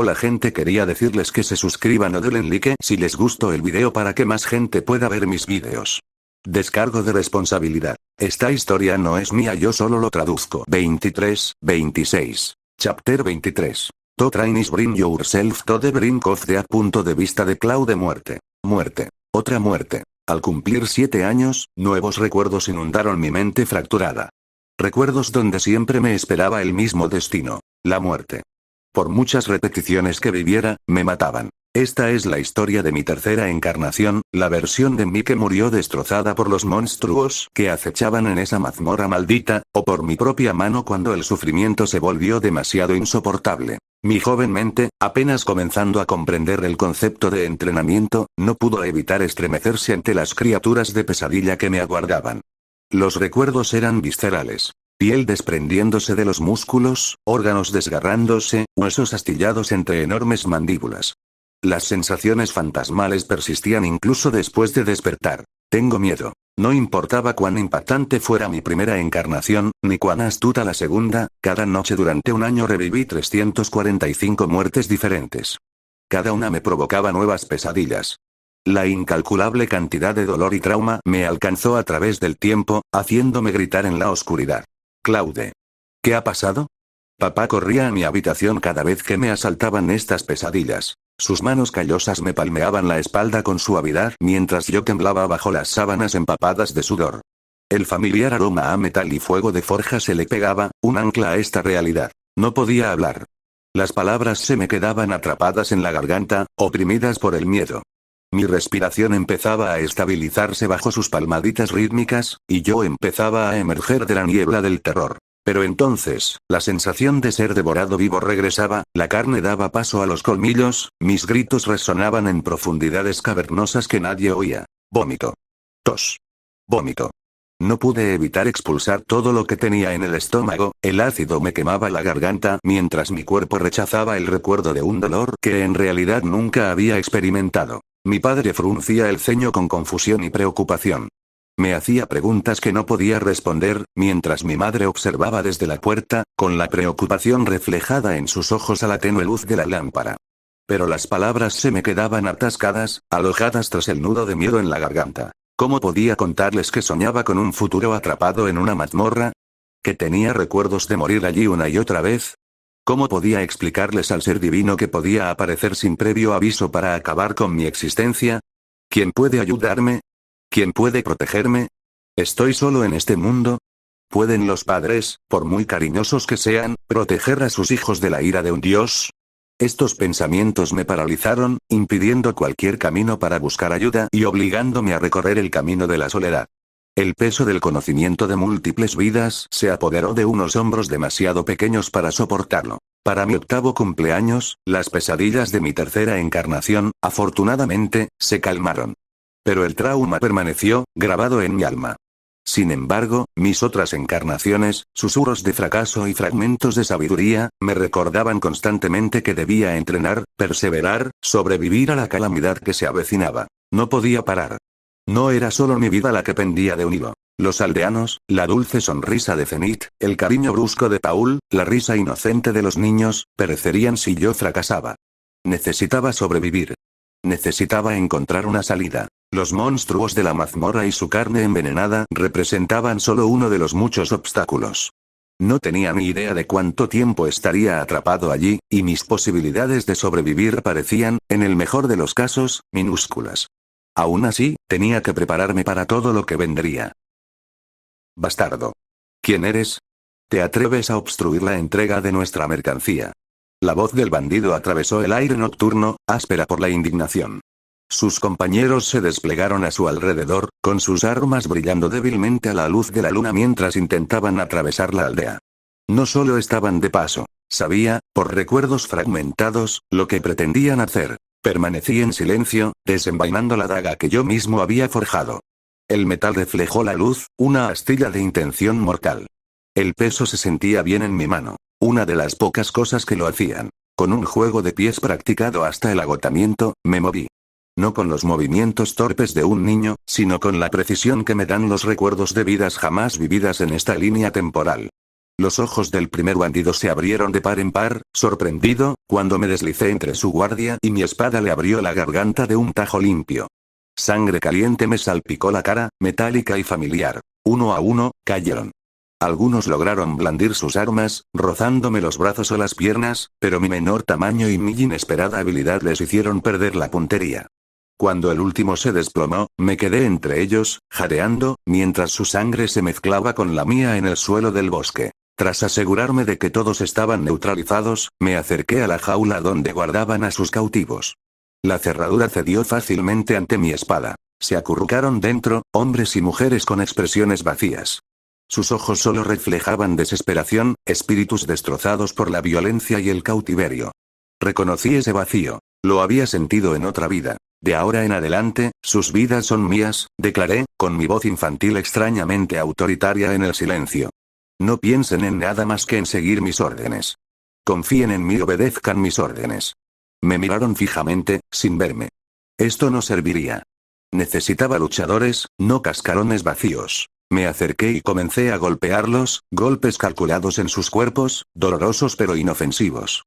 Hola gente, quería decirles que se suscriban o denle like si les gustó el video para que más gente pueda ver mis videos. Descargo de responsabilidad. Esta historia no es mía, yo solo lo traduzco. 26. Chapter 23. To trainis bring yourself to the brink of death. Punto de vista de Claude. Muerte. Muerte. Otra muerte. Al cumplir 7 años, nuevos recuerdos inundaron mi mente fracturada. Recuerdos donde siempre me esperaba el mismo destino. La muerte. Por muchas repeticiones que viviera, me mataban. Esta es la historia de mi tercera encarnación, la versión de mí que murió destrozada por los monstruos que acechaban en esa mazmorra maldita, o por mi propia mano cuando el sufrimiento se volvió demasiado insoportable. Mi joven mente, apenas comenzando a comprender el concepto de entrenamiento, no pudo evitar estremecerse ante las criaturas de pesadilla que me aguardaban. Los recuerdos eran viscerales. Piel desprendiéndose de los músculos, órganos desgarrándose, huesos astillados entre enormes mandíbulas. Las sensaciones fantasmales persistían incluso después de despertar. Tengo miedo. No importaba cuán impactante fuera mi primera encarnación, ni cuán astuta la segunda, cada noche durante un año reviví 345 muertes diferentes. Cada una me provocaba nuevas pesadillas. La incalculable cantidad de dolor y trauma me alcanzó a través del tiempo, haciéndome gritar en la oscuridad. Claude. ¿Qué ha pasado? Papá corría a mi habitación cada vez que me asaltaban estas pesadillas. Sus manos callosas me palmeaban la espalda con suavidad mientras yo temblaba bajo las sábanas empapadas de sudor. El familiar aroma a metal y fuego de forja se le pegaba, un ancla a esta realidad. No podía hablar. Las palabras se me quedaban atrapadas en la garganta, oprimidas por el miedo. Mi respiración empezaba a estabilizarse bajo sus palmaditas rítmicas, y yo empezaba a emerger de la niebla del terror. Pero entonces, la sensación de ser devorado vivo regresaba, la carne daba paso a los colmillos, mis gritos resonaban en profundidades cavernosas que nadie oía. Vómito. Tos. Vómito. No pude evitar expulsar todo lo que tenía en el estómago, el ácido me quemaba la garganta mientras mi cuerpo rechazaba el recuerdo de un dolor que en realidad nunca había experimentado. Mi padre fruncía el ceño con confusión y preocupación. Me hacía preguntas que no podía responder, mientras mi madre observaba desde la puerta, con la preocupación reflejada en sus ojos a la tenue luz de la lámpara. Pero las palabras se me quedaban atascadas, alojadas tras el nudo de miedo en la garganta. ¿Cómo podía contarles que soñaba con un futuro atrapado en una mazmorra? ¿Que tenía recuerdos de morir allí una y otra vez? ¿Cómo podía explicarles al ser divino que podía aparecer sin previo aviso para acabar con mi existencia? ¿Quién puede ayudarme? ¿Quién puede protegerme? ¿Estoy solo en este mundo? ¿Pueden los padres, por muy cariñosos que sean, proteger a sus hijos de la ira de un dios? Estos pensamientos me paralizaron, impidiendo cualquier camino para buscar ayuda y obligándome a recorrer el camino de la soledad. El peso del conocimiento de múltiples vidas se apoderó de unos hombros demasiado pequeños para soportarlo. Para mi 8º cumpleaños, las pesadillas de mi tercera encarnación, afortunadamente, se calmaron. Pero el trauma permaneció, grabado en mi alma. Sin embargo, mis otras encarnaciones, susurros de fracaso y fragmentos de sabiduría, me recordaban constantemente que debía entrenar, perseverar, sobrevivir a la calamidad que se avecinaba. No podía parar. No era solo mi vida la que pendía de un hilo. Los aldeanos, la dulce sonrisa de Zenith, el cariño brusco de Paul, la risa inocente de los niños, perecerían si yo fracasaba. Necesitaba sobrevivir. Necesitaba encontrar una salida. Los monstruos de la mazmorra y su carne envenenada representaban solo uno de los muchos obstáculos. No tenía ni idea de cuánto tiempo estaría atrapado allí, y mis posibilidades de sobrevivir parecían, en el mejor de los casos, minúsculas. Aún así, tenía que prepararme para todo lo que vendría. Bastardo. ¿Quién eres? ¿Te atreves a obstruir la entrega de nuestra mercancía? La voz del bandido atravesó el aire nocturno, áspera por la indignación. Sus compañeros se desplegaron a su alrededor, con sus armas brillando débilmente a la luz de la luna mientras intentaban atravesar la aldea. No solo estaban de paso. Sabía, por recuerdos fragmentados, lo que pretendían hacer. Permanecí en silencio, desenvainando la daga que yo mismo había forjado. El metal reflejó la luz, una astilla de intención mortal. El peso se sentía bien en mi mano. Una de las pocas cosas que lo hacían. Con un juego de pies practicado hasta el agotamiento, me moví. No con los movimientos torpes de un niño, sino con la precisión que me dan los recuerdos de vidas jamás vividas en esta línea temporal. Los ojos del primer bandido se abrieron de par en par, sorprendido, cuando me deslicé entre su guardia y mi espada le abrió la garganta de un tajo limpio. Sangre caliente me salpicó la cara, metálica y familiar. Uno a uno, cayeron. Algunos lograron blandir sus armas, rozándome los brazos o las piernas, pero mi menor tamaño y mi inesperada habilidad les hicieron perder la puntería. Cuando el último se desplomó, me quedé entre ellos, jadeando, mientras su sangre se mezclaba con la mía en el suelo del bosque. Tras asegurarme de que todos estaban neutralizados, me acerqué a la jaula donde guardaban a sus cautivos. La cerradura cedió fácilmente ante mi espada. Se acurrucaron dentro, hombres y mujeres con expresiones vacías. Sus ojos solo reflejaban desesperación, espíritus destrozados por la violencia y el cautiverio. Reconocí ese vacío. Lo había sentido en otra vida. De ahora en adelante, sus vidas son mías, declaré, con mi voz infantil extrañamente autoritaria en el silencio. No piensen en nada más que en seguir mis órdenes. Confíen en mí y obedezcan mis órdenes. Me miraron fijamente, sin verme. Esto no serviría. Necesitaba luchadores, no cascarones vacíos. Me acerqué y comencé a golpearlos, golpes calculados en sus cuerpos, dolorosos pero inofensivos.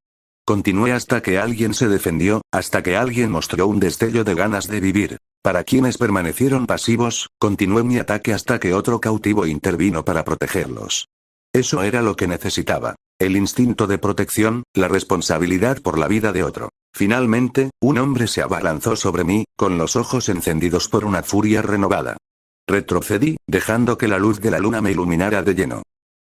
Continué hasta que alguien se defendió, hasta que alguien mostró un destello de ganas de vivir. Para quienes permanecieron pasivos, continué mi ataque hasta que otro cautivo intervino para protegerlos. Eso era lo que necesitaba. El instinto de protección, la responsabilidad por la vida de otro. Finalmente, un hombre se abalanzó sobre mí, con los ojos encendidos por una furia renovada. Retrocedí, dejando que la luz de la luna me iluminara de lleno.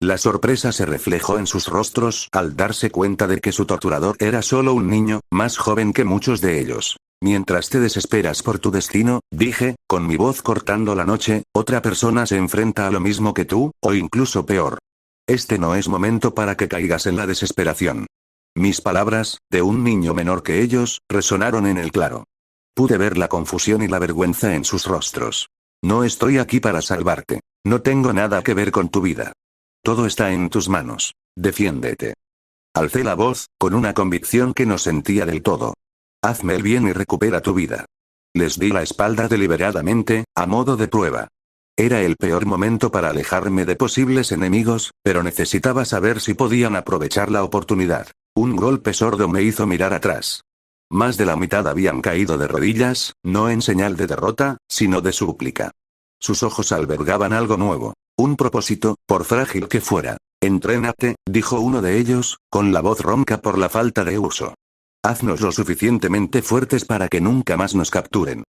La sorpresa se reflejó en sus rostros al darse cuenta de que su torturador era solo un niño, más joven que muchos de ellos. Mientras te desesperas por tu destino, dije, con mi voz cortando la noche, otra persona se enfrenta a lo mismo que tú, o incluso peor. Este no es momento para que caigas en la desesperación. Mis palabras, de un niño menor que ellos, resonaron en el claro. Pude ver la confusión y la vergüenza en sus rostros. No estoy aquí para salvarte. No tengo nada que ver con tu vida. Todo está en tus manos. Defiéndete. Alcé la voz, con una convicción que no sentía del todo. Hazme el bien y recupera tu vida. Les di la espalda deliberadamente, a modo de prueba. Era el peor momento para alejarme de posibles enemigos, pero necesitaba saber si podían aprovechar la oportunidad. Un golpe sordo me hizo mirar atrás. Más de la mitad habían caído de rodillas, no en señal de derrota, sino de súplica. Sus ojos albergaban algo nuevo. Un propósito, por frágil que fuera. Entrénate, dijo uno de ellos, con la voz ronca por la falta de uso. Haznos lo suficientemente fuertes para que nunca más nos capturen.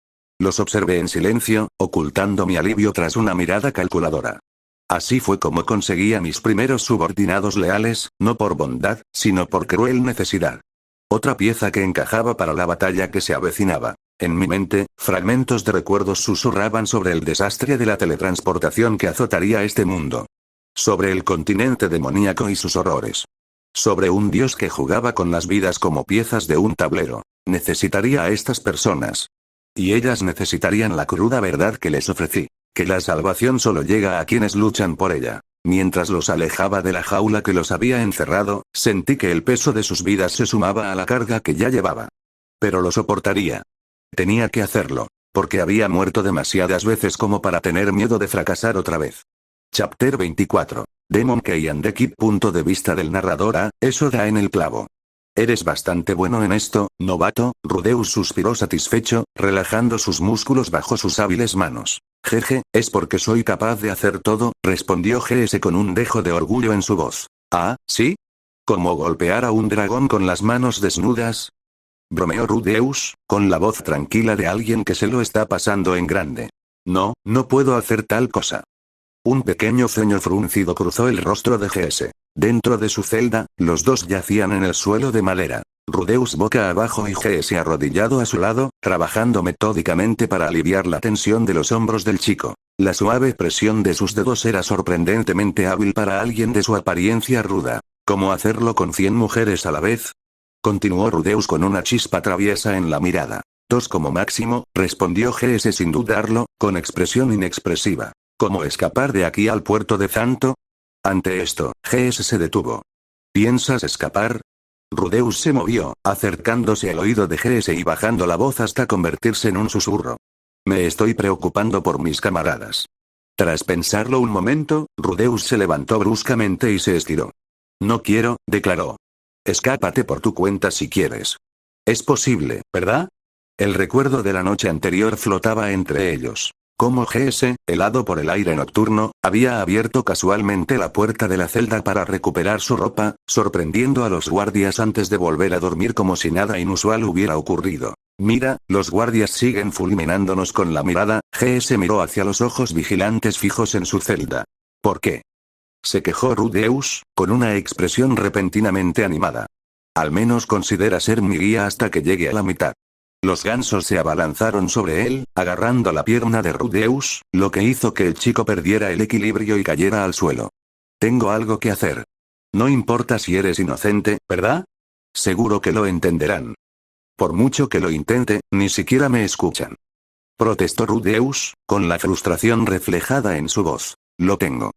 Los observé en silencio, ocultando mi alivio tras una mirada calculadora. Así fue como conseguí a mis primeros subordinados leales, no por bondad, sino por cruel necesidad. Otra pieza que encajaba para la batalla que se avecinaba. En mi mente, fragmentos de recuerdos susurraban sobre el desastre de la teletransportación que azotaría este mundo. Sobre el continente demoníaco y sus horrores. Sobre un dios que jugaba con las vidas como piezas de un tablero. Necesitaría a estas personas. Y ellas necesitarían la cruda verdad que les ofrecí. Que la salvación solo llega a quienes luchan por ella. Mientras los alejaba de la jaula que los había encerrado, sentí que el peso de sus vidas se sumaba a la carga que ya llevaba. Pero lo soportaría. Tenía que hacerlo, porque había muerto demasiadas veces como para tener miedo de fracasar otra vez. Chapter 24. Demon Key and the Kid. Punto de vista del narrador. Eso da en el clavo. Eres bastante bueno en esto, novato. Rudeus suspiró satisfecho, relajando sus músculos bajo sus hábiles manos. Jeje, es porque soy capaz de hacer todo, respondió GS con un dejo de orgullo en su voz. Ah, ¿sí? ¿Cómo golpear a un dragón con las manos desnudas? Bromeó Rudeus, con la voz tranquila de alguien que se lo está pasando en grande. No, no puedo hacer tal cosa. Un pequeño ceño fruncido cruzó el rostro de GS. Dentro de su celda, los dos yacían en el suelo de madera. Rudeus boca abajo y GS arrodillado a su lado, trabajando metódicamente para aliviar la tensión de los hombros del chico. La suave presión de sus dedos era sorprendentemente hábil para alguien de su apariencia ruda. ¿Cómo hacerlo con 100 mujeres a la vez? Continuó Rudeus con una chispa traviesa en la mirada. 2 como máximo, respondió GS sin dudarlo, con expresión inexpresiva. ¿Cómo escapar de aquí al puerto de Zanto? Ante esto, GS se detuvo. ¿Piensas escapar? Rudeus se movió, acercándose al oído de GS y bajando la voz hasta convertirse en un susurro. Me estoy preocupando por mis camaradas. Tras pensarlo un momento, Rudeus se levantó bruscamente y se estiró. No quiero, declaró. Escápate por tu cuenta si quieres. Es posible, ¿verdad? El recuerdo de la noche anterior flotaba entre ellos. Como GS, helado por el aire nocturno, había abierto casualmente la puerta de la celda para recuperar su ropa, sorprendiendo a los guardias antes de volver a dormir como si nada inusual hubiera ocurrido. Mira, los guardias siguen fulminándonos con la mirada. GS miró hacia los ojos vigilantes fijos en su celda. ¿Por qué? Se quejó Rudeus, con una expresión repentinamente animada. Al menos considera ser mi guía hasta que llegue a la mitad. Los gansos se abalanzaron sobre él, agarrando la pierna de Rudeus, lo que hizo que el chico perdiera el equilibrio y cayera al suelo. Tengo algo que hacer. No importa si eres inocente, ¿verdad? Seguro que lo entenderán. Por mucho que lo intente, ni siquiera me escuchan. Protestó Rudeus, con la frustración reflejada en su voz. Lo tengo.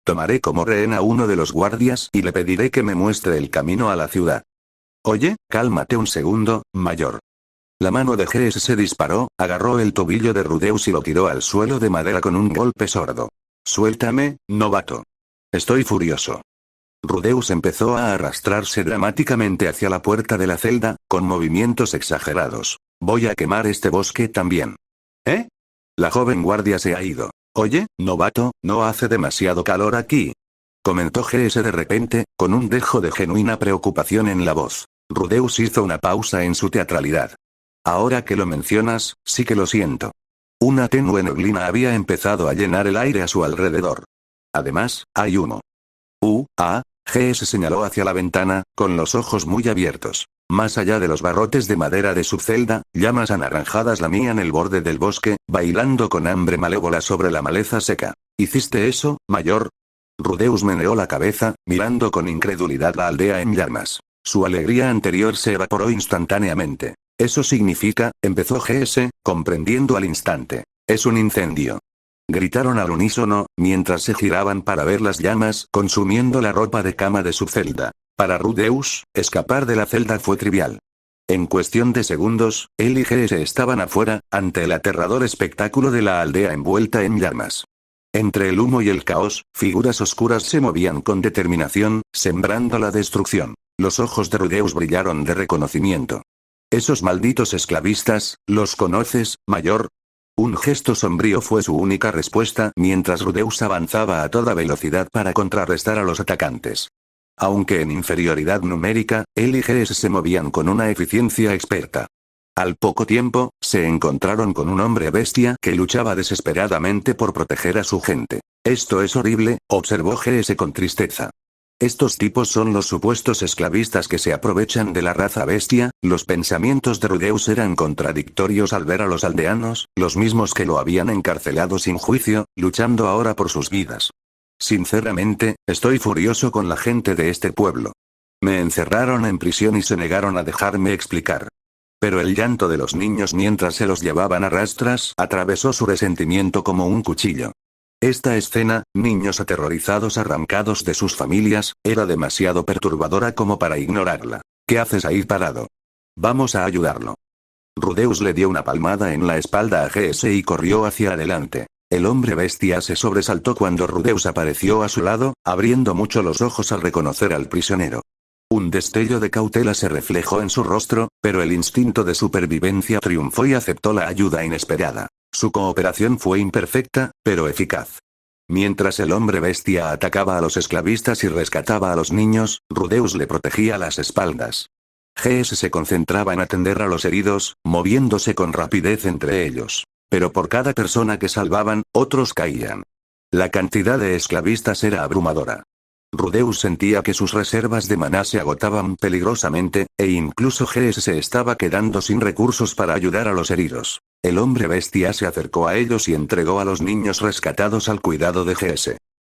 Tomaré como rehén a uno de los guardias y le pediré que me muestre el camino a la ciudad. Oye, cálmate un segundo, mayor. La mano de GS se disparó, agarró el tobillo de Rudeus y lo tiró al suelo de madera con un golpe sordo. Suéltame, novato. Estoy furioso. Rudeus empezó a arrastrarse dramáticamente hacia la puerta de la celda, con movimientos exagerados. Voy a quemar este bosque también. ¿Eh? La joven guardia se ha ido. Oye, novato, no hace demasiado calor aquí. Comentó GS de repente, con un dejo de genuina preocupación en la voz. Rudeus hizo una pausa en su teatralidad. Ahora que lo mencionas, sí que lo siento. Una tenue neblina había empezado a llenar el aire a su alrededor. Además, hay humo. GS señaló hacia la ventana, con los ojos muy abiertos. Más allá de los barrotes de madera de su celda, llamas anaranjadas lamían el borde del bosque, bailando con hambre malévola sobre la maleza seca. ¿Hiciste eso, mayor? Rudeus meneó la cabeza, mirando con incredulidad la aldea en llamas. Su alegría anterior se evaporó instantáneamente. Eso significa, empezó GS, comprendiendo al instante. Es un incendio. Gritaron al unísono, mientras se giraban para ver las llamas consumiendo la ropa de cama de su celda. Para Rudeus, escapar de la celda fue trivial. En cuestión de segundos, él y GS estaban afuera, ante el aterrador espectáculo de la aldea envuelta en llamas. Entre el humo y el caos, figuras oscuras se movían con determinación, sembrando la destrucción. Los ojos de Rudeus brillaron de reconocimiento. Esos malditos esclavistas, ¿los conoces, mayor? Un gesto sombrío fue su única respuesta mientras Rudeus avanzaba a toda velocidad para contrarrestar a los atacantes. Aunque en inferioridad numérica, él y GS se movían con una eficiencia experta. Al poco tiempo, se encontraron con un hombre bestia que luchaba desesperadamente por proteger a su gente. Esto es horrible, observó GS con tristeza. Estos tipos son los supuestos esclavistas que se aprovechan de la raza bestia. Los pensamientos de Rudeus eran contradictorios al ver a los aldeanos, los mismos que lo habían encarcelado sin juicio, luchando ahora por sus vidas. Sinceramente, estoy furioso con la gente de este pueblo. Me encerraron en prisión y se negaron a dejarme explicar. Pero el llanto de los niños mientras se los llevaban a rastras atravesó su resentimiento como un cuchillo. Esta escena, niños aterrorizados arrancados de sus familias, era demasiado perturbadora como para ignorarla. ¿Qué haces ahí parado? Vamos a ayudarlo. Rudeus le dio una palmada en la espalda a GS y corrió hacia adelante. El hombre bestia se sobresaltó cuando Rudeus apareció a su lado, abriendo mucho los ojos al reconocer al prisionero. Un destello de cautela se reflejó en su rostro, pero el instinto de supervivencia triunfó y aceptó la ayuda inesperada. Su cooperación fue imperfecta, pero eficaz. Mientras el hombre bestia atacaba a los esclavistas y rescataba a los niños, Rudeus le protegía las espaldas. GS se concentraba en atender a los heridos, moviéndose con rapidez entre ellos. Pero por cada persona que salvaban, otros caían. La cantidad de esclavistas era abrumadora. Rudeus sentía que sus reservas de maná se agotaban peligrosamente, e incluso GS se estaba quedando sin recursos para ayudar a los heridos. El hombre bestia se acercó a ellos y entregó a los niños rescatados al cuidado de GS.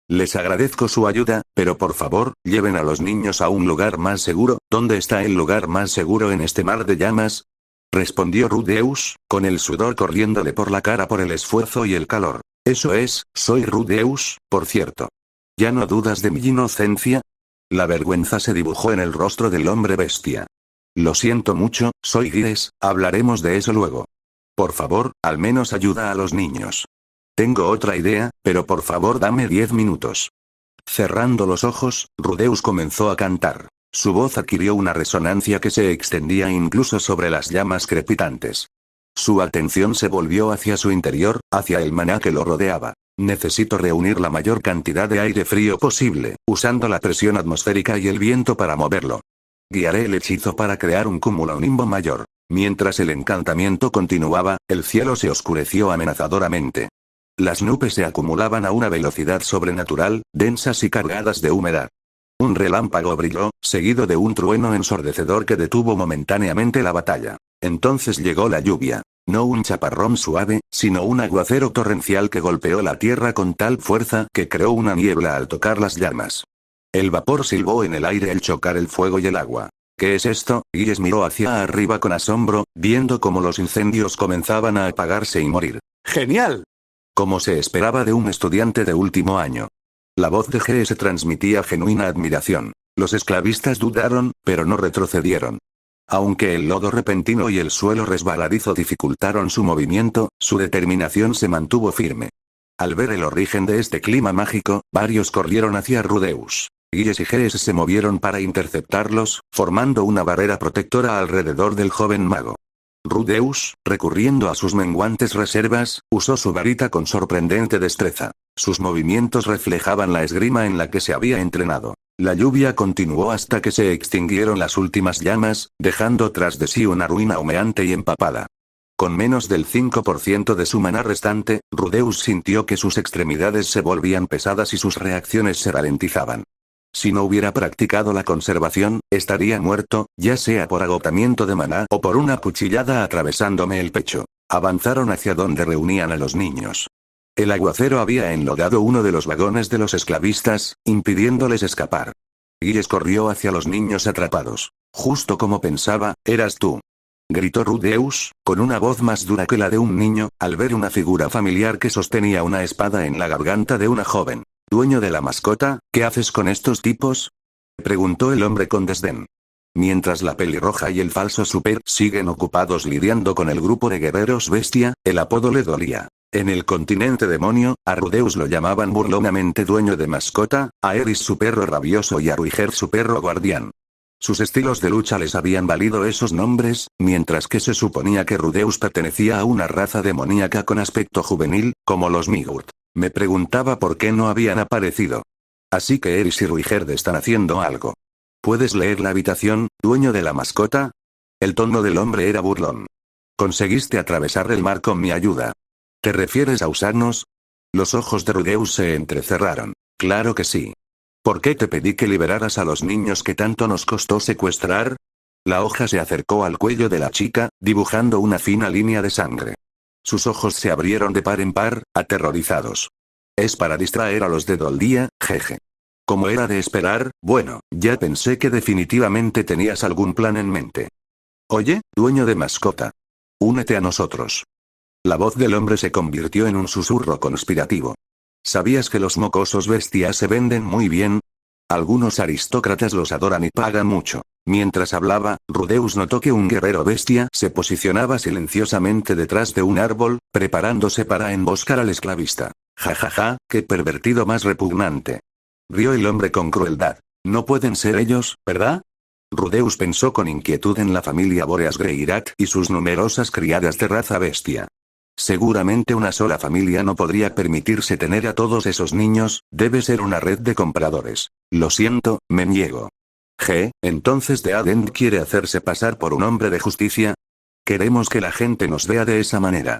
Les agradezco su ayuda, pero por favor, lleven a los niños a un lugar más seguro. ¿Dónde está el lugar más seguro en este mar de llamas? Respondió Rudeus, con el sudor corriéndole por la cara por el esfuerzo y el calor. Eso es, soy Rudeus, por cierto. ¿Ya no dudas de mi inocencia? La vergüenza se dibujó en el rostro del hombre bestia. Lo siento mucho, soy Gires, hablaremos de eso luego. Por favor, al menos ayuda a los niños. Tengo otra idea, pero por favor dame 10 minutos. Cerrando los ojos, Rudeus comenzó a cantar. Su voz adquirió una resonancia que se extendía incluso sobre las llamas crepitantes. Su atención se volvió hacia su interior, hacia el maná que lo rodeaba. Necesito reunir la mayor cantidad de aire frío posible, usando la presión atmosférica y el viento para moverlo. Guiaré el hechizo para crear un cumulonimbo mayor. Mientras el encantamiento continuaba, el cielo se oscureció amenazadoramente. Las nubes se acumulaban a una velocidad sobrenatural, densas y cargadas de humedad. Un relámpago brilló, seguido de un trueno ensordecedor que detuvo momentáneamente la batalla. Entonces llegó la lluvia. No un chaparrón suave, sino un aguacero torrencial que golpeó la tierra con tal fuerza que creó una niebla al tocar las llamas. El vapor silbó en el aire al chocar el fuego y el agua. ¿Qué es esto? Giles miró hacia arriba con asombro, viendo cómo los incendios comenzaban a apagarse y morir. ¡Genial! Como se esperaba de un estudiante de último año. La voz de GS transmitía genuina admiración. Los esclavistas dudaron, pero no retrocedieron. Aunque el lodo repentino y el suelo resbaladizo dificultaron su movimiento, su determinación se mantuvo firme. Al ver el origen de este clima mágico, varios corrieron hacia Rudeus. Giles y GS se movieron para interceptarlos, formando una barrera protectora alrededor del joven mago. Rudeus, recurriendo a sus menguantes reservas, usó su varita con sorprendente destreza. Sus movimientos reflejaban la esgrima en la que se había entrenado. La lluvia continuó hasta que se extinguieron las últimas llamas, dejando tras de sí una ruina humeante y empapada. Con menos del 5% de su maná restante, Rudeus sintió que sus extremidades se volvían pesadas y sus reacciones se ralentizaban. Si no hubiera practicado la conservación, estaría muerto, ya sea por agotamiento de maná o por una cuchillada atravesándome el pecho. Avanzaron hacia donde reunían a los niños. El aguacero había enlodado uno de los vagones de los esclavistas, impidiéndoles escapar. Giles corrió hacia los niños atrapados. Justo como pensaba, eras tú. Gritó Rudeus, con una voz más dura que la de un niño, al ver una figura familiar que sostenía una espada en la garganta de una joven. Dueño de la mascota, ¿qué haces con estos tipos? Preguntó el hombre con desdén. Mientras la pelirroja y el falso super siguen ocupados lidiando con el grupo de guerreros bestia, el apodo le dolía. En el continente demonio, a Rudeus lo llamaban burlonamente dueño de mascota, a Eris su perro rabioso y a Ruiger su perro guardián. Sus estilos de lucha les habían valido esos nombres, mientras que se suponía que Rudeus pertenecía a una raza demoníaca con aspecto juvenil, como los Migurt. Me preguntaba por qué no habían aparecido. Así que Eris y Ruiger están haciendo algo. ¿Puedes leer la habitación, dueño de la mascota? El tono del hombre era burlón. Conseguiste atravesar el mar con mi ayuda. ¿Te refieres a usarnos? Los ojos de Rudeus se entrecerraron. Claro que sí. ¿Por qué te pedí que liberaras a los niños que tanto nos costó secuestrar? La hoja se acercó al cuello de la chica, dibujando una fina línea de sangre. Sus ojos se abrieron de par en par, aterrorizados. Es para distraer a los de Doldía, jeje. Como era de esperar, bueno, ya pensé que definitivamente tenías algún plan en mente. Oye, dueño de mascota. Únete a nosotros. La voz del hombre se convirtió en un susurro conspirativo. ¿Sabías que los mocosos bestias se venden muy bien? Algunos aristócratas los adoran y pagan mucho. Mientras hablaba, Rudeus notó que un guerrero bestia se posicionaba silenciosamente detrás de un árbol, preparándose para emboscar al esclavista. Ja, qué pervertido más repugnante. Rió el hombre con crueldad. No pueden ser ellos, ¿verdad? Rudeus pensó con inquietud en la familia Boreas Greirat y sus numerosas criadas de raza bestia. Seguramente una sola familia no podría permitirse tener a todos esos niños, debe ser una red de compradores. Lo siento, me niego. Entonces Deadend quiere hacerse pasar por un hombre de justicia. Queremos que la gente nos vea de esa manera.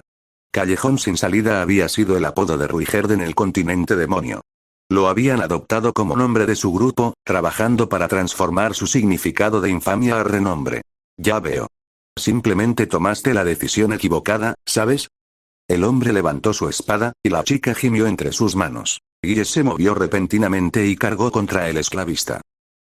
Callejón sin salida había sido el apodo de Ruiger en el continente demonio. Lo habían adoptado como nombre de su grupo, trabajando para transformar su significado de infamia a renombre. Ya veo. Simplemente tomaste la decisión equivocada, ¿sabes? El hombre levantó su espada, y la chica gimió entre sus manos. Giles se movió repentinamente y cargó contra el esclavista.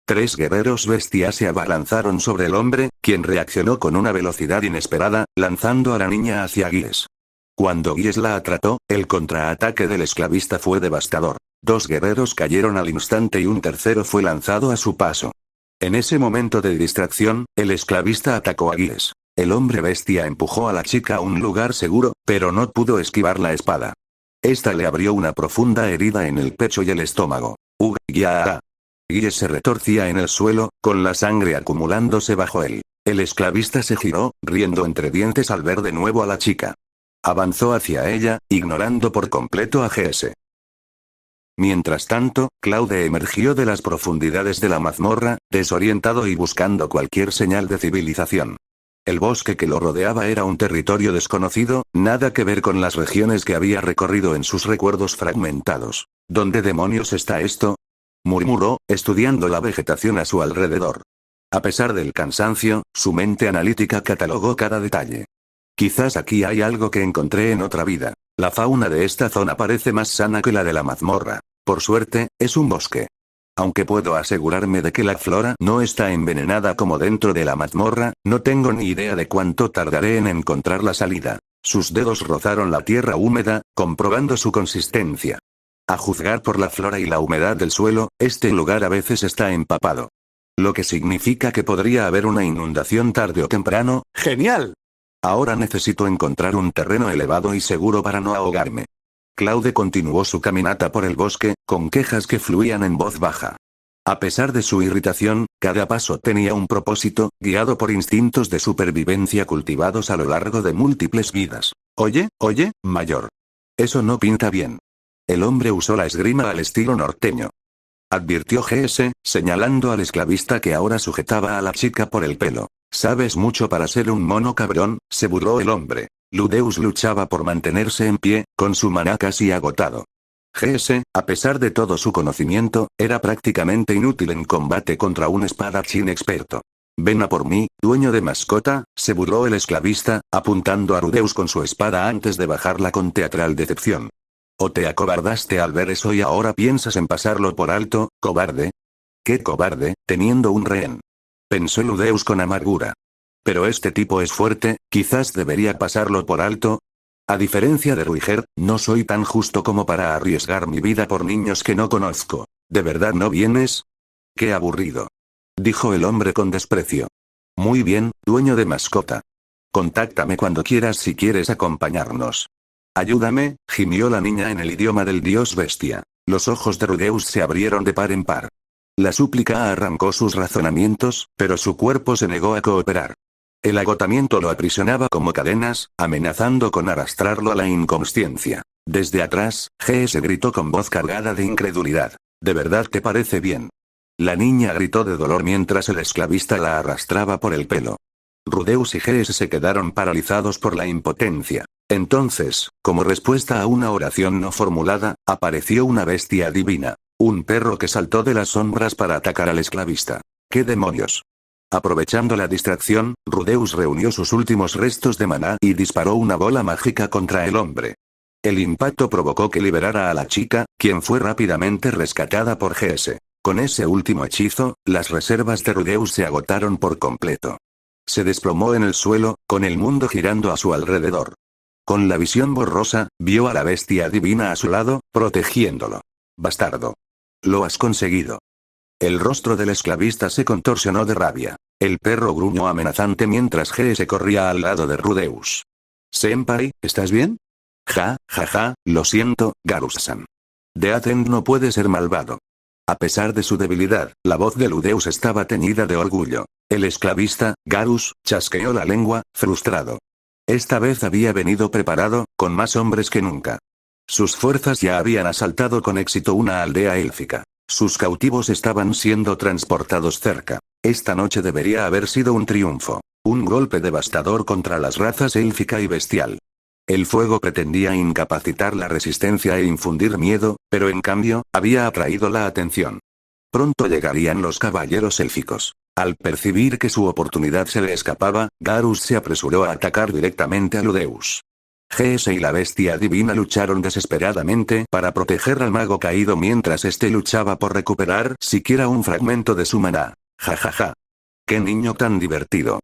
3 guerreros bestias se abalanzaron sobre el hombre, quien reaccionó con una velocidad inesperada, lanzando a la niña hacia Giles. Cuando Giles la atrapó, el contraataque del esclavista fue devastador. 2 guerreros cayeron al instante y un tercero fue lanzado a su paso. En ese momento de distracción, el esclavista atacó a Giles. El hombre bestia empujó a la chica a un lugar seguro, pero no pudo esquivar la espada. Esta le abrió una profunda herida en el pecho y el estómago. Ya. Guille se retorcía en el suelo, con la sangre acumulándose bajo él. El esclavista se giró, riendo entre dientes al ver de nuevo a la chica. Avanzó hacia ella, ignorando por completo a GS. Mientras tanto, Claude emergió de las profundidades de la mazmorra, desorientado y buscando cualquier señal de civilización. El bosque que lo rodeaba era un territorio desconocido, nada que ver con las regiones que había recorrido en sus recuerdos fragmentados. ¿Dónde demonios está esto?, murmuró, estudiando la vegetación a su alrededor. A pesar del cansancio, su mente analítica catalogó cada detalle. Quizás aquí hay algo que encontré en otra vida. La fauna de esta zona parece más sana que la de la mazmorra. Por suerte, es un bosque. Aunque puedo asegurarme de que la flora no está envenenada como dentro de la mazmorra, no tengo ni idea de cuánto tardaré en encontrar la salida. Sus dedos rozaron la tierra húmeda, comprobando su consistencia. A juzgar por la flora y la humedad del suelo, este lugar a veces está empapado. Lo que significa que podría haber una inundación tarde o temprano. ¡Genial! Ahora necesito encontrar un terreno elevado y seguro para no ahogarme. Claude continuó su caminata por el bosque, con quejas que fluían en voz baja. A pesar de su irritación, cada paso tenía un propósito, guiado por instintos de supervivencia cultivados a lo largo de múltiples vidas. Oye, mayor. Eso no pinta bien. El hombre usó la esgrima al estilo norteño. Advirtió GS, señalando al esclavista que ahora sujetaba a la chica por el pelo. Sabes mucho para ser un mono cabrón, se burló el hombre. Ludeus luchaba por mantenerse en pie, con su maná casi agotado. GS, a pesar de todo su conocimiento, era prácticamente inútil en combate contra un espadachín experto. Ven a por mí, dueño de mascota, se burló el esclavista, apuntando a Ludeus con su espada antes de bajarla con teatral decepción. ¿O te acobardaste al ver eso y ahora piensas en pasarlo por alto, cobarde? ¿Qué cobarde, teniendo un rehén?, pensó Ludeus con amargura. Pero este tipo es fuerte, quizás debería pasarlo por alto. A diferencia de Ruiger, no soy tan justo como para arriesgar mi vida por niños que no conozco. ¿De verdad no vienes? ¡Qué aburrido!, dijo el hombre con desprecio. Muy bien, dueño de mascota. Contáctame cuando quieras si quieres acompañarnos. Ayúdame, gimió la niña en el idioma del dios bestia. Los ojos de Rudeus se abrieron de par en par. La súplica arrancó sus razonamientos, pero su cuerpo se negó a cooperar. El agotamiento lo aprisionaba como cadenas, amenazando con arrastrarlo a la inconsciencia. Desde atrás, GS gritó con voz cargada de incredulidad. ¿De verdad te parece bien? La niña gritó de dolor mientras el esclavista la arrastraba por el pelo. Rudeus y GS se quedaron paralizados por la impotencia. Entonces, como respuesta a una oración no formulada, apareció una bestia divina. Un perro que saltó de las sombras para atacar al esclavista. ¿Qué demonios? Aprovechando la distracción, Rudeus reunió sus últimos restos de maná y disparó una bola mágica contra el hombre. El impacto provocó que liberara a la chica, quien fue rápidamente rescatada por GS. Con ese último hechizo, las reservas de Rudeus se agotaron por completo. Se desplomó en el suelo, con el mundo girando a su alrededor. Con la visión borrosa, vio a la bestia divina a su lado, protegiéndolo. Bastardo. Lo has conseguido. El rostro del esclavista se contorsionó de rabia. El perro gruñó amenazante mientras GS corría al lado de Rudeus. Senpai, ¿estás bien? Ja, lo siento, Garus-san. Deathend no puede ser malvado. A pesar de su debilidad, la voz de Ludeus estaba teñida de orgullo. El esclavista, Garus, chasqueó la lengua, frustrado. Esta vez había venido preparado, con más hombres que nunca. Sus fuerzas ya habían asaltado con éxito una aldea élfica. Sus cautivos estaban siendo transportados cerca. Esta noche debería haber sido un triunfo. Un golpe devastador contra las razas élfica y bestial. El fuego pretendía incapacitar la resistencia e infundir miedo, pero en cambio, había atraído la atención. Pronto llegarían los caballeros élficos. Al percibir que su oportunidad se le escapaba, Garus se apresuró a atacar directamente a Ludeus. GS y la bestia divina lucharon desesperadamente para proteger al mago caído mientras este luchaba por recuperar siquiera un fragmento de su maná. Ja. ¡Qué niño tan divertido!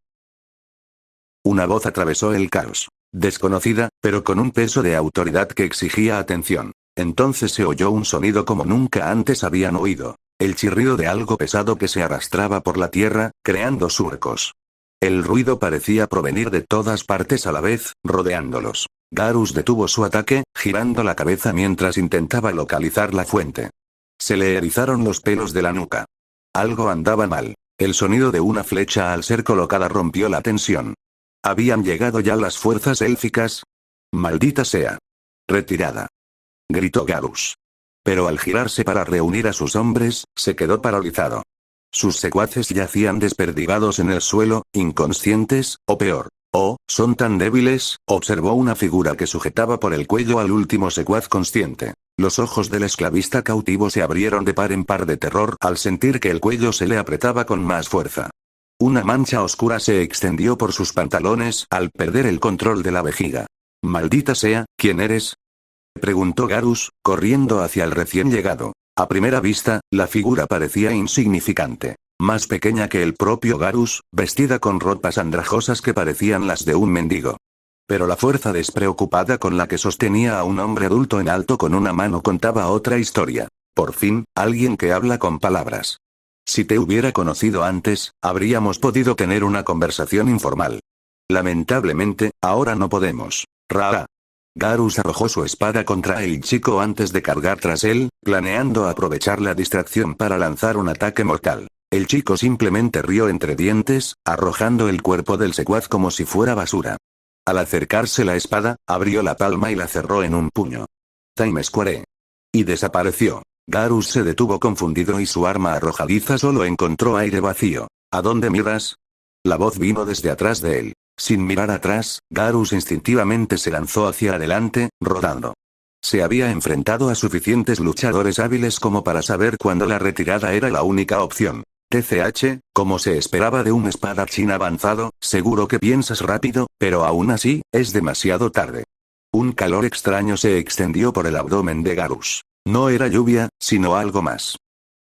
Una voz atravesó el caos. Desconocida, pero con un peso de autoridad que exigía atención. Entonces se oyó un sonido como nunca antes habían oído. El chirrido de algo pesado que se arrastraba por la tierra, creando surcos. El ruido parecía provenir de todas partes a la vez, rodeándolos. Garus detuvo su ataque, girando la cabeza mientras intentaba localizar la fuente. Se le erizaron los pelos de la nuca. Algo andaba mal. El sonido de una flecha al ser colocada rompió la tensión. ¿Habían llegado ya las fuerzas élficas? ¡Maldita sea! Retirada, gritó Garus. Pero al girarse para reunir a sus hombres, se quedó paralizado. Sus secuaces yacían desperdigados en el suelo, inconscientes, o peor. Oh, son tan débiles, observó una figura que sujetaba por el cuello al último secuaz consciente. Los ojos del esclavista cautivo se abrieron de par en par de terror al sentir que el cuello se le apretaba con más fuerza. Una mancha oscura se extendió por sus pantalones al perder el control de la vejiga. «Maldita sea, ¿quién eres?», preguntó Garus, corriendo hacia el recién llegado. A primera vista, la figura parecía insignificante. Más pequeña que el propio Garus, vestida con ropas andrajosas que parecían las de un mendigo. Pero la fuerza despreocupada con la que sostenía a un hombre adulto en alto con una mano contaba otra historia. Por fin, alguien que habla con palabras. Si te hubiera conocido antes, habríamos podido tener una conversación informal. Lamentablemente, ahora no podemos. Raa. Garus arrojó su espada contra el chico antes de cargar tras él, planeando aprovechar la distracción para lanzar un ataque mortal. El chico simplemente rió entre dientes, arrojando el cuerpo del secuaz como si fuera basura. Al acercarse la espada, abrió la palma y la cerró en un puño. Time Square. Y desapareció. Garus se detuvo confundido y su arma arrojadiza solo encontró aire vacío. ¿A dónde miras? La voz vino desde atrás de él. Sin mirar atrás, Garus instintivamente se lanzó hacia adelante, rodando. Se había enfrentado a suficientes luchadores hábiles como para saber cuándo la retirada era la única opción. TCH, como se esperaba de un espadachín avanzado, seguro que piensas rápido, pero aún así, es demasiado tarde. Un calor extraño se extendió por el abdomen de Garus. No era lluvia, sino algo más.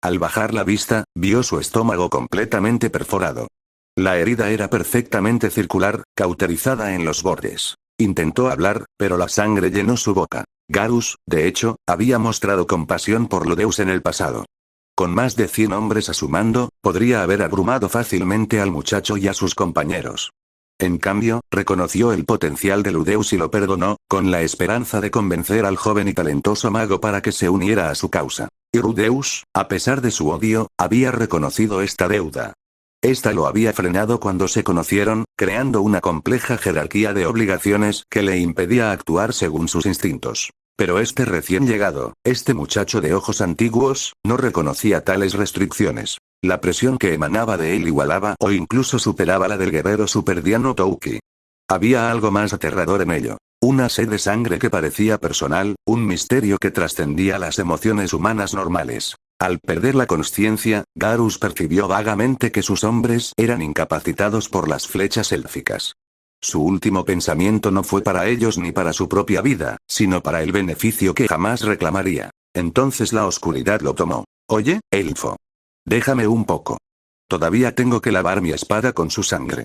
Al bajar la vista, vio su estómago completamente perforado. La herida era perfectamente circular, cauterizada en los bordes. Intentó hablar, pero la sangre llenó su boca. Garus, de hecho, había mostrado compasión por Ludeus en el pasado. Con más de 100 hombres a su mando, podría haber abrumado fácilmente al muchacho y a sus compañeros. En cambio, reconoció el potencial de Ludeus y lo perdonó, con la esperanza de convencer al joven y talentoso mago para que se uniera a su causa. Y Ludeus, a pesar de su odio, había reconocido esta deuda. Esta lo había frenado cuando se conocieron, creando una compleja jerarquía de obligaciones que le impedía actuar según sus instintos. Pero este recién llegado, este muchacho de ojos antiguos, no reconocía tales restricciones. La presión que emanaba de él igualaba o incluso superaba la del guerrero superdiano Touki. Había algo más aterrador en ello. Una sed de sangre que parecía personal, un misterio que trascendía las emociones humanas normales. Al perder la consciencia, Garus percibió vagamente que sus hombres eran incapacitados por las flechas élficas. Su último pensamiento no fue para ellos ni para su propia vida, sino para el beneficio que jamás reclamaría. Entonces la oscuridad lo tomó. «Oye, elfo. Déjame un poco. Todavía tengo que lavar mi espada con su sangre»,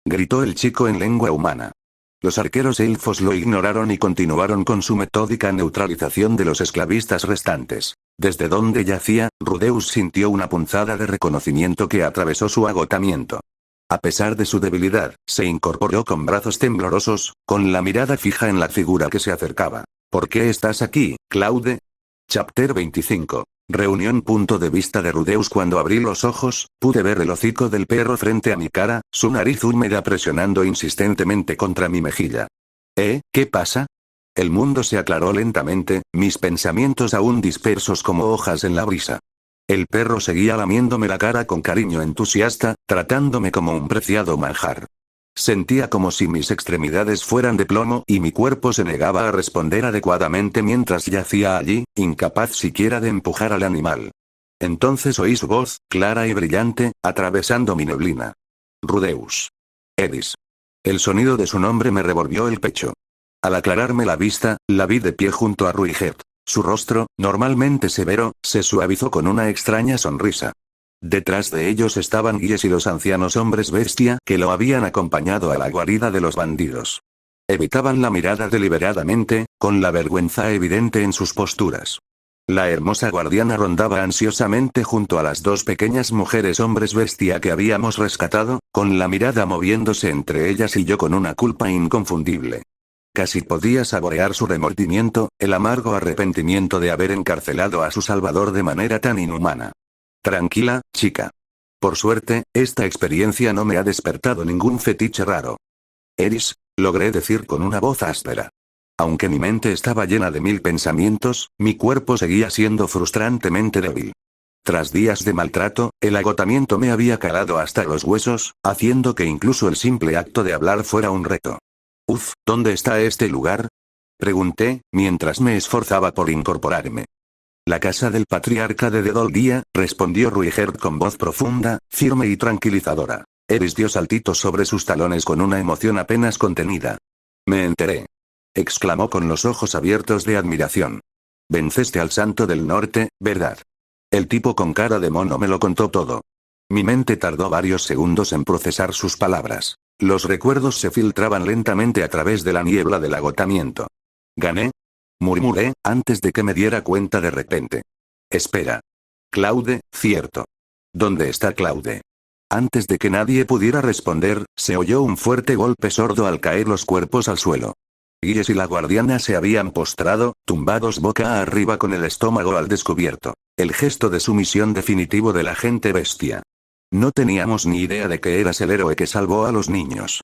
gritó el chico en lengua humana. Los arqueros elfos lo ignoraron y continuaron con su metódica neutralización de los esclavistas restantes. Desde donde yacía, Ludeus sintió una punzada de reconocimiento que atravesó su agotamiento. A pesar de su debilidad, se incorporó con brazos temblorosos, con la mirada fija en la figura que se acercaba. ¿Por qué estás aquí, Claude? Chapter 25. Reunión. Punto de vista de Ludeus. Cuando abrí los ojos, pude ver el hocico del perro frente a mi cara, su nariz húmeda presionando insistentemente contra mi mejilla. ¿Qué pasa? El mundo se aclaró lentamente, mis pensamientos aún dispersos como hojas en la brisa. El perro seguía lamiéndome la cara con cariño entusiasta, tratándome como un preciado manjar. Sentía como si mis extremidades fueran de plomo y mi cuerpo se negaba a responder adecuadamente mientras yacía allí, incapaz siquiera de empujar al animal. Entonces oí su voz, clara y brillante, atravesando mi neblina. Ludeus. Edis. El sonido de su nombre me revolvió el pecho. Al aclararme la vista, la vi de pie junto a Ruiget. Su rostro, normalmente severo, se suavizó con una extraña sonrisa. Detrás de ellos estaban Guíes y los ancianos hombres bestia que lo habían acompañado a la guarida de los bandidos. Evitaban la mirada deliberadamente, con la vergüenza evidente en sus posturas. La hermosa guardiana rondaba ansiosamente junto a las dos pequeñas mujeres hombres bestia que habíamos rescatado, con la mirada moviéndose entre ellas y yo con una culpa inconfundible. Casi podía saborear su remordimiento, el amargo arrepentimiento de haber encarcelado a su salvador de manera tan inhumana. Tranquila, chica. Por suerte, esta experiencia no me ha despertado ningún fetiche raro. Eris, logré decir con una voz áspera. Aunque mi mente estaba llena de mil pensamientos, mi cuerpo seguía siendo frustrantemente débil. Tras días de maltrato, el agotamiento me había calado hasta los huesos, haciendo que incluso el simple acto de hablar fuera un reto. ¿Dónde está este lugar? Pregunté, mientras me esforzaba por incorporarme. La casa del patriarca de Dedoldía, respondió Ruigerd con voz profunda, firme y tranquilizadora. Eris dio saltitos sobre sus talones con una emoción apenas contenida. Me enteré. Exclamó con los ojos abiertos de admiración. Venceste al Santo del Norte, ¿verdad? El tipo con cara de mono me lo contó todo. Mi mente tardó varios segundos en procesar sus palabras. Los recuerdos se filtraban lentamente a través de la niebla del agotamiento. ¿Gané? Murmuré, antes de que me diera cuenta de repente. Espera. Claude, cierto. ¿Dónde está Claude? Antes de que nadie pudiera responder, se oyó un fuerte golpe sordo al caer los cuerpos al suelo. Giles y la guardiana se habían postrado, tumbados boca arriba con el estómago al descubierto. El gesto de sumisión definitivo del agente bestia. No teníamos ni idea de que eras el héroe que salvó a los niños.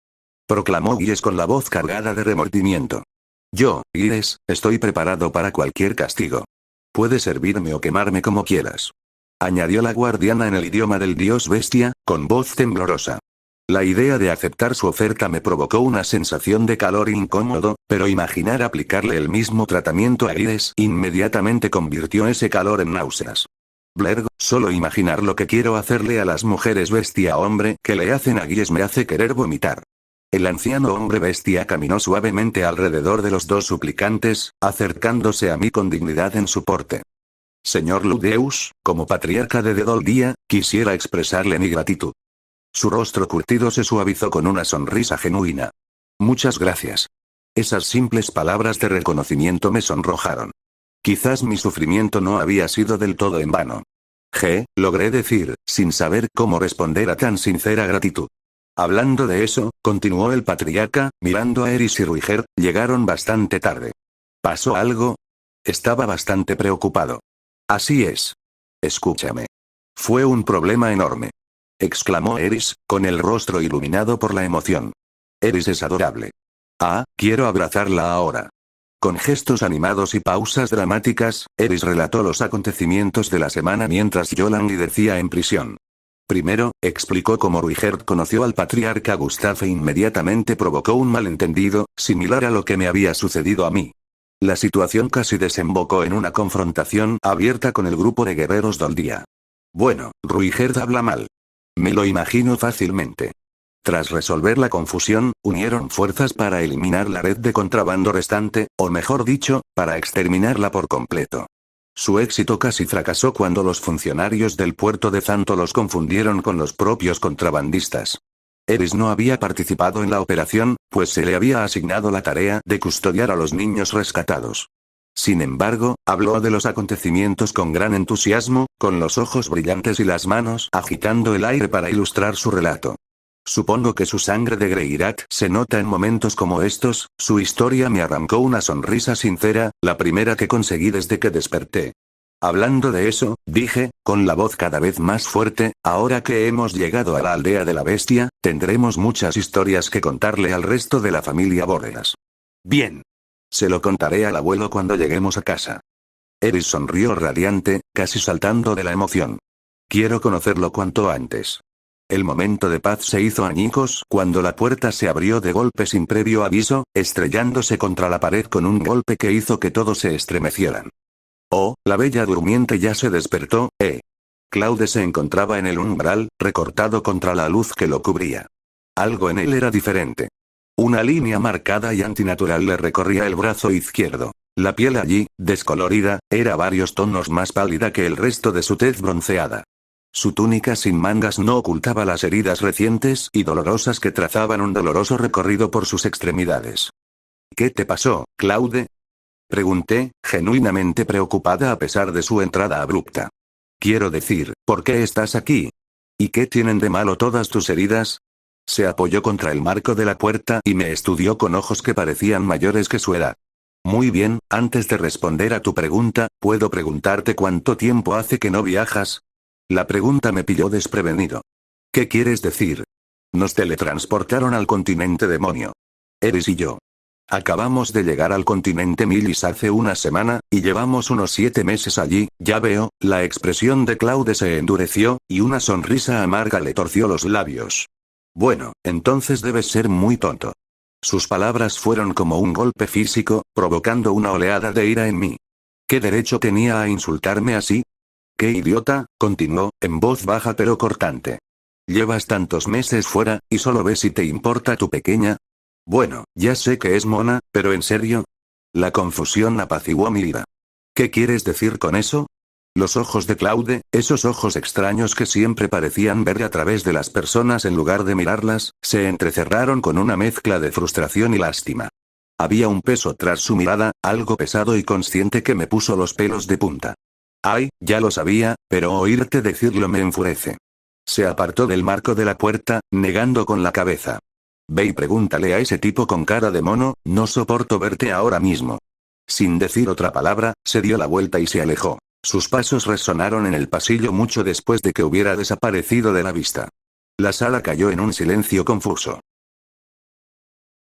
Proclamó Giles con la voz cargada de remordimiento. Yo, Giles, estoy preparado para cualquier castigo. Puedes servirme o quemarme como quieras. Añadió la guardiana en el idioma del dios bestia, con voz temblorosa. La idea de aceptar su oferta me provocó una sensación de calor incómodo, pero imaginar aplicarle el mismo tratamiento a Giles inmediatamente convirtió ese calor en náuseas. Blerg, solo imaginar lo que quiero hacerle a las mujeres bestia hombre que le hacen a Giles me hace querer vomitar. El anciano hombre bestia caminó suavemente alrededor de los dos suplicantes, acercándose a mí con dignidad en su porte. Señor Ludeus, como patriarca de Dedoldía, quisiera expresarle mi gratitud. Su rostro curtido se suavizó con una sonrisa genuina. Muchas gracias. Esas simples palabras de reconocimiento me sonrojaron. Quizás mi sufrimiento no había sido del todo en vano. Logré decir, sin saber cómo responder a tan sincera gratitud. Hablando de eso, continuó el patriarca, mirando a Eris y Ruigerd, llegaron bastante tarde. ¿Pasó algo? Estaba bastante preocupado. Así es. Escúchame. Fue un problema enorme. Exclamó Eris, con el rostro iluminado por la emoción. Eris es adorable. Quiero abrazarla ahora. Con gestos animados y pausas dramáticas, Eris relató los acontecimientos de la semana mientras yo languidecía en prisión. Primero, explicó cómo Ruigerd conoció al patriarca Gustav e inmediatamente provocó un malentendido, similar a lo que me había sucedido a mí. La situación casi desembocó en una confrontación abierta con el grupo de guerreros Doldía. Bueno, Ruigerd habla mal. Me lo imagino fácilmente. Tras resolver la confusión, unieron fuerzas para eliminar la red de contrabando restante, o mejor dicho, para exterminarla por completo. Su éxito casi fracasó cuando los funcionarios del puerto de Zanto los confundieron con los propios contrabandistas. Eris no había participado en la operación, pues se le había asignado la tarea de custodiar a los niños rescatados. Sin embargo, habló de los acontecimientos con gran entusiasmo, con los ojos brillantes y las manos agitando el aire para ilustrar su relato. Supongo que su sangre de Greirat se nota en momentos como estos, su historia me arrancó una sonrisa sincera, la primera que conseguí desde que desperté. Hablando de eso, dije, con la voz cada vez más fuerte, ahora que hemos llegado a la aldea de la bestia, tendremos muchas historias que contarle al resto de la familia Borreas. Bien. Se lo contaré al abuelo cuando lleguemos a casa. Eris sonrió radiante, casi saltando de la emoción. Quiero conocerlo cuanto antes. El momento de paz se hizo añicos cuando la puerta se abrió de golpe sin previo aviso, estrellándose contra la pared con un golpe que hizo que todos se estremecieran. Oh, la bella durmiente ya se despertó, Claude se encontraba en el umbral, recortado contra la luz que lo cubría. Algo en él era diferente. Una línea marcada y antinatural le recorría el brazo izquierdo. La piel allí, descolorida, era varios tonos más pálida que el resto de su tez bronceada. Su túnica sin mangas no ocultaba las heridas recientes y dolorosas que trazaban un doloroso recorrido por sus extremidades. ¿Qué te pasó, Claude? Pregunté, genuinamente preocupada a pesar de su entrada abrupta. Quiero decir, ¿por qué estás aquí? ¿Y qué tienen de malo todas tus heridas? Se apoyó contra el marco de la puerta y me estudió con ojos que parecían mayores que su edad. Muy bien, antes de responder a tu pregunta, ¿puedo preguntarte cuánto tiempo hace que no viajas? La pregunta me pilló desprevenido. ¿Qué quieres decir? Nos teletransportaron al continente demonio. Eris y yo. Acabamos de llegar al continente Milis hace una semana, y llevamos unos 7 meses allí, ya veo. La expresión de Claude se endureció, y una sonrisa amarga le torció los labios. Bueno, entonces debes ser muy tonto. Sus palabras fueron como un golpe físico, provocando una oleada de ira en mí. ¿Qué derecho tenía a insultarme así? ¡Qué idiota!, continuó, en voz baja pero cortante. Llevas tantos meses fuera, y solo ves si te importa tu pequeña. Bueno, ya sé que es mona, pero ¿en serio? La confusión apaciguó mi ira. ¿Qué quieres decir con eso? Los ojos de Claude, esos ojos extraños que siempre parecían ver a través de las personas en lugar de mirarlas, se entrecerraron con una mezcla de frustración y lástima. Había un peso tras su mirada, algo pesado y consciente que me puso los pelos de punta. Ay, ya lo sabía, pero oírte decirlo me enfurece. Se apartó del marco de la puerta, negando con la cabeza. Ve y pregúntale a ese tipo con cara de mono, no soporto verte ahora mismo. Sin decir otra palabra, se dio la vuelta y se alejó. Sus pasos resonaron en el pasillo mucho después de que hubiera desaparecido de la vista. La sala cayó en un silencio confuso.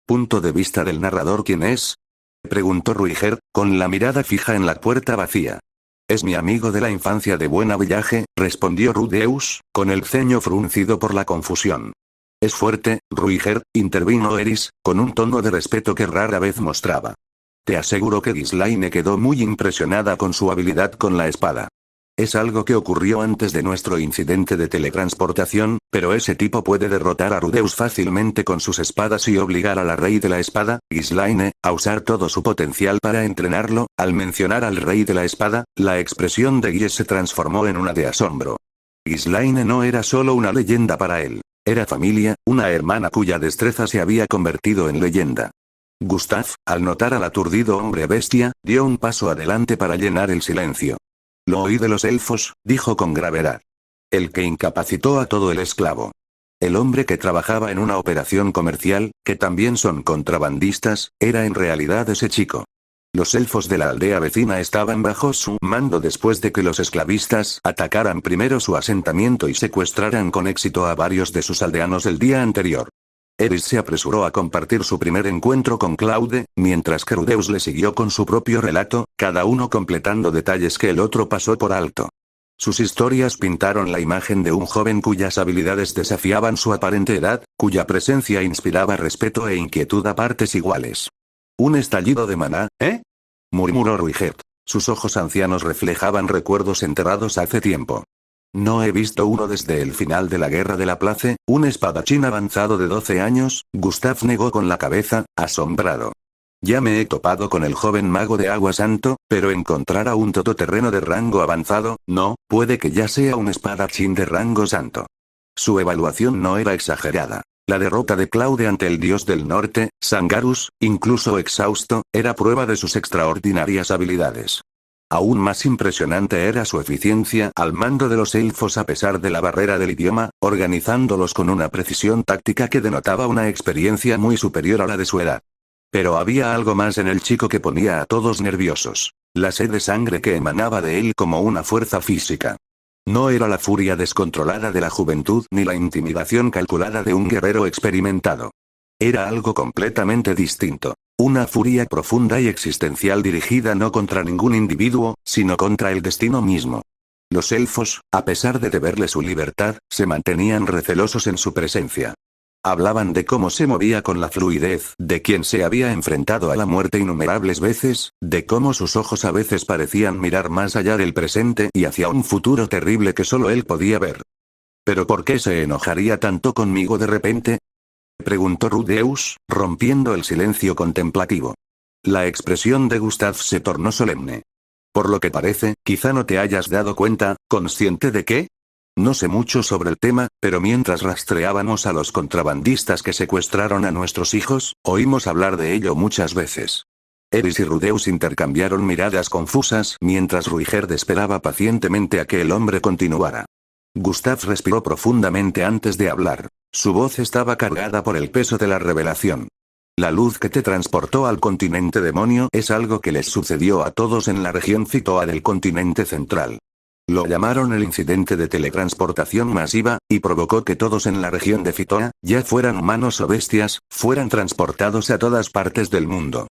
¿Punto de vista del narrador quién es? Preguntó Ruiger, con la mirada fija en la puerta vacía. Es mi amigo de la infancia de Buena Villaje, respondió Rudeus, con el ceño fruncido por la confusión. Es fuerte, Ruiger, intervino Eris, con un tono de respeto que rara vez mostraba. Te aseguro que Ghislaine quedó muy impresionada con su habilidad con la espada. Es algo que ocurrió antes de nuestro incidente de teletransportación, pero ese tipo puede derrotar a Rudeus fácilmente con sus espadas y obligar a la rey de la espada, Ghislaine, a usar todo su potencial para entrenarlo. Al mencionar al rey de la espada, la expresión de Guy se transformó en una de asombro. Ghislaine no era solo una leyenda para él. Era familia, una hermana cuya destreza se había convertido en leyenda. Gustav, al notar al aturdido hombre bestia, dio un paso adelante para llenar el silencio. Lo oí de los elfos, dijo con gravedad. El que incapacitó a todo el esclavo. El hombre que trabajaba en una operación comercial, que también son contrabandistas, era en realidad ese chico. Los elfos de la aldea vecina estaban bajo su mando después de que los esclavistas atacaran primero su asentamiento y secuestraran con éxito a varios de sus aldeanos el día anterior. Eris se apresuró a compartir su primer encuentro con Claude, mientras que Rudeus le siguió con su propio relato, cada uno completando detalles que el otro pasó por alto. Sus historias pintaron la imagen de un joven cuyas habilidades desafiaban su aparente edad, cuya presencia inspiraba respeto e inquietud a partes iguales. Un estallido de maná, ¿eh? Murmuró Ruiget. Sus ojos ancianos reflejaban recuerdos enterrados hace tiempo. No he visto uno desde el final de la Guerra de la Place. Un espadachín avanzado de 12 años, Gustav negó con la cabeza, asombrado. Ya me he topado con el joven mago de Agua Santo, pero encontrar a un todoterreno de rango avanzado, no, puede que ya sea un espadachín de rango santo. Su evaluación no era exagerada. La derrota de Claude ante el dios del norte, Sangarus, incluso exhausto, era prueba de sus extraordinarias habilidades. Aún más impresionante era su eficiencia al mando de los elfos a pesar de la barrera del idioma, organizándolos con una precisión táctica que denotaba una experiencia muy superior a la de su edad. Pero había algo más en el chico que ponía a todos nerviosos. La sed de sangre que emanaba de él como una fuerza física. No era la furia descontrolada de la juventud ni la intimidación calculada de un guerrero experimentado. Era algo completamente distinto. Una furia profunda y existencial dirigida no contra ningún individuo, sino contra el destino mismo. Los elfos, a pesar de deberle su libertad, se mantenían recelosos en su presencia. Hablaban de cómo se movía con la fluidez de quien se había enfrentado a la muerte innumerables veces, de cómo sus ojos a veces parecían mirar más allá del presente y hacia un futuro terrible que solo él podía ver. ¿Pero por qué se enojaría tanto conmigo de repente?, preguntó Rudeus, rompiendo el silencio contemplativo. La expresión de Gustav se tornó solemne. Por lo que parece, quizá no te hayas dado cuenta, ¿consciente de qué? No sé mucho sobre el tema, pero mientras rastreábamos a los contrabandistas que secuestraron a nuestros hijos, oímos hablar de ello muchas veces. Eris y Rudeus intercambiaron miradas confusas mientras Ruigerd esperaba pacientemente a que el hombre continuara. Gustav respiró profundamente antes de hablar. Su voz estaba cargada por el peso de la revelación. La luz que te transportó al continente demonio es algo que les sucedió a todos en la región Fitoa del continente central. Lo llamaron el incidente de teletransportación masiva, y provocó que todos en la región de Fitoa, ya fueran humanos o bestias, fueran transportados a todas partes del mundo.